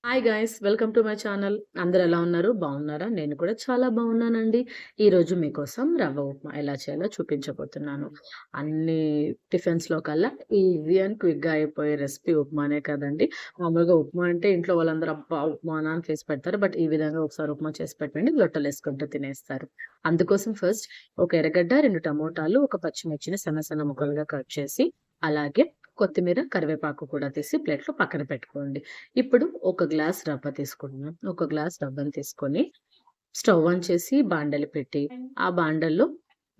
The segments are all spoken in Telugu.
Hi guys welcome to my channel. అందరు ఎలా ఉన్నారు? బాగున్నారా? నేను కూడా చాలా బాగున్నానండి. ఈరోజు మీకోసం రవ్వ ఉప్మా ఎలా చేయాలో చూపించబోతున్నాను. అన్ని టిఫిన్స్‌లో కల్లా ఈజీ అండ్ క్విక్‌గా అయిపోయే రెసిపీ ఉప్మానే కదండీ. మామూలుగా ఉప్మా అంటే ఇంట్లో వాళ్ళందరూ అబ్బా! ఉప్మానా అని చేసి పెడతారు. బట్ ఈ విధంగా ఒకసారి ఉప్మా చేసి పెట్టండి లొట్టలేసుకుంటూ తినేస్తారు. అందుకోసం ఫస్ట్ ఒక ఎర్రగడ్డ, 2 టమోటాలు, ఒక పచ్చిమిర్చిని సన్న సన్న ముక్కలుగా కట్ చేసి, అలాగే కొత్తిమీర, కరివేపాకు కూడా తీసి ప్లేట్‌లో పక్కన పెట్టుకోండి. ఇప్పుడు ఒక గ్లాస్ రవ్వ తీసుకుంటున్నాం. ఒక గ్లాస్ రవ్వని తీసుకొని స్టవ్ ఆన్ చేసి బాండలి పెట్టి, ఆ బాండల్లో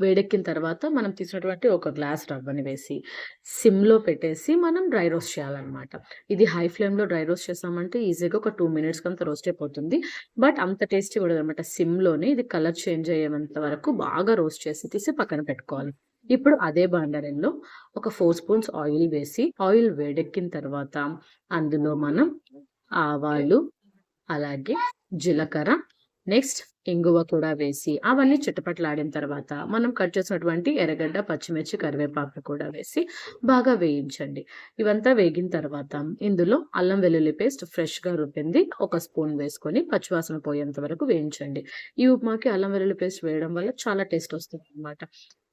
వేడెక్కిన తర్వాత మనం తీసినటువంటి ఒక గ్లాస్ రవ్వని వేసి, సిమ్‌లో పెట్టేసి మనం డ్రై రోస్ట్ చేయాలనమాట. ఇది హై ఫ్లేమ్‌లో డ్రై రోస్ట్ చేసామంటే ఈజీగా ఒక 2 మినిట్స్‌కంతా రోస్ట్ అయిపోతుంది. బట్ అంత టేస్టీగా ఉండదనమాట. సిమ్‌లోనే ఇది కలర్ చేంజ్ అయ్యేంత వరకు బాగా రోస్ట్ చేసి తీసి పక్కన పెట్టుకోవాలి. ఇప్పుడు అదే బాండలిలో ఒక 4 స్పూన్స్ ఆయిల్ వేసి, ఆయిల్ వేడెక్కిన తర్వాత అందులో మనం ఆవాలు, అలాగే జీలకర్ర, నెక్స్ట్ ఇంగువ కూడా వేసి, అవన్నీ చిటపటలాడిన తర్వాత మనం కట్ చేసినటువంటి ఎర్రగడ్డ, పచ్చిమిర్చి, కరివేపాకు కూడా వేసి బాగా వేయించండి. ఇవంతా వేగిన తర్వాత ఇందులో అల్లం వెల్లుల్లి పేస్ట్ ఫ్రెష్‌గా రుబ్బింది ఒక స్పూన్ వేసుకొని పచ్చివాసన పోయేంత వరకు వేయించండి. ఈ ఉప్మాకి అల్లం వెల్లుల్లి పేస్ట్ వేయడం వల్ల చాలా టేస్ట్ వస్తుందనమాట.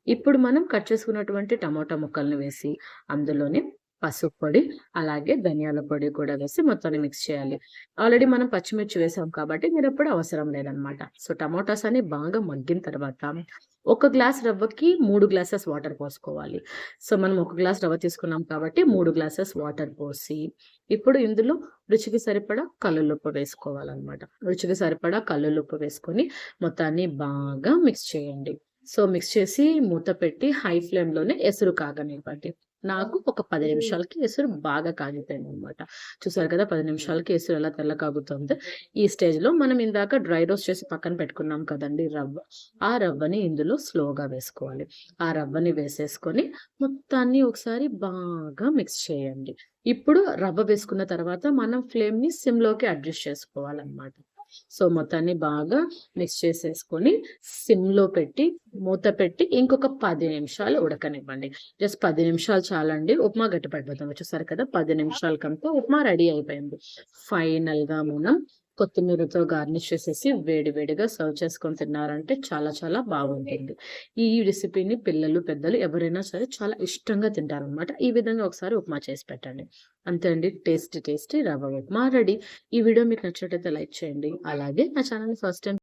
ఇప్పుడు మనం కట్ చేసుకున్నటువంటి టమోటా ముక్కల్ని వేసి, అందులోనే పసుపు పొడి, అలాగే ధనియాల పొడి కూడా వేసి మొత్తాన్ని మిక్స్ చేయాలి. ఆల్రెడీ మనం పచ్చిమిర్చి వేసాం కాబట్టి మిరప్పొడి అవసరం లేదనమాట. సో, టమోటాస్ అన్ని బాగా మగ్గిన తర్వాత, ఒక గ్లాస్ రవ్వకి 3 గ్లాసెస్ వాటర్ పోసుకోవాలి. సో, మనం ఒక గ్లాస్ రవ్వ తీసుకున్నాం కాబట్టి 3 గ్లాసెస్ వాటర్ పోసి, ఇప్పుడు ఇందులో రుచికి సరిపడా కల్లులుప్పు వేసుకోవాలనమాట. రుచికి సరిపడా కల్లులుప్పు వేసుకొని మొత్తాన్ని బాగా మిక్స్ చేయండి. సో, మిక్స్ చేసి మూత పెట్టి హై ఫ్లేమ్‌లోనే ఎసురు కాగనివ్వండి. నాకు ఒక 10 నిమిషాలకి ఎసురు బాగా కాగిపోయిందనమాట. చూసారు కదా! 10 నిమిషాలకి ఎసురు ఎలా తెల్ల కాగుతుందో. ఈ స్టేజ్‌లో మనం ఇందాక డ్రై రోస్ట్ చేసి పక్కన పెట్టుకున్నాం కదండీ రవ్వ. ఆ రవ్వని ఇందులో స్లోగా వేసుకోవాలి. ఆ రవ్వని వేసేసుకొని మొత్తాన్ని ఒకసారి బాగా మిక్స్ చేయండి. ఇప్పుడు రవ్వ వేసుకున్న తర్వాత మనం ఫ్లేమ్‌ని సిమ్‌లోకి అడ్జస్ట్ చేసుకోవాలనమాట. సో, మొత్తాన్ని బాగా మిక్స్ చేసేసుకొని సిమ్‌లో పెట్టి, మూత పెట్టి ఇంకొక 10 నిమిషాలు ఉడకనివ్వండి. జస్ట్ 10 నిమిషాలు చాలండి. ఉప్మా గట్టిపడిపోతుంది. చూసారు కదా! 10 నిమిషాలకంతా ఉప్మా రెడీ అయిపోయింది. ఫైనల్‌గా మనం కొత్తిమీరతో గార్నిష్ చేసేసి వేడి వేడిగా సర్వ్ చేసుకొని తిన్నారంటే చాలా చాలా బాగుంటుంది. ఈ రెసిపీని పిల్లలు, పెద్దలు ఎవరైనా సరే చాలా ఇష్టంగా తింటారనమాట. ఈ విధంగా ఒకసారి ఉప్మా చేసి పెట్టండి. అంతే అండి. టేస్టీ టేస్టీ రవ్వ ఉప్మా రెడీ. ఈ వీడియో మీకు నచ్చినట్టయితే లైక్ చేయండి. అలాగే నా ఛానెల్‌ని ఫస్ట్ టైమ్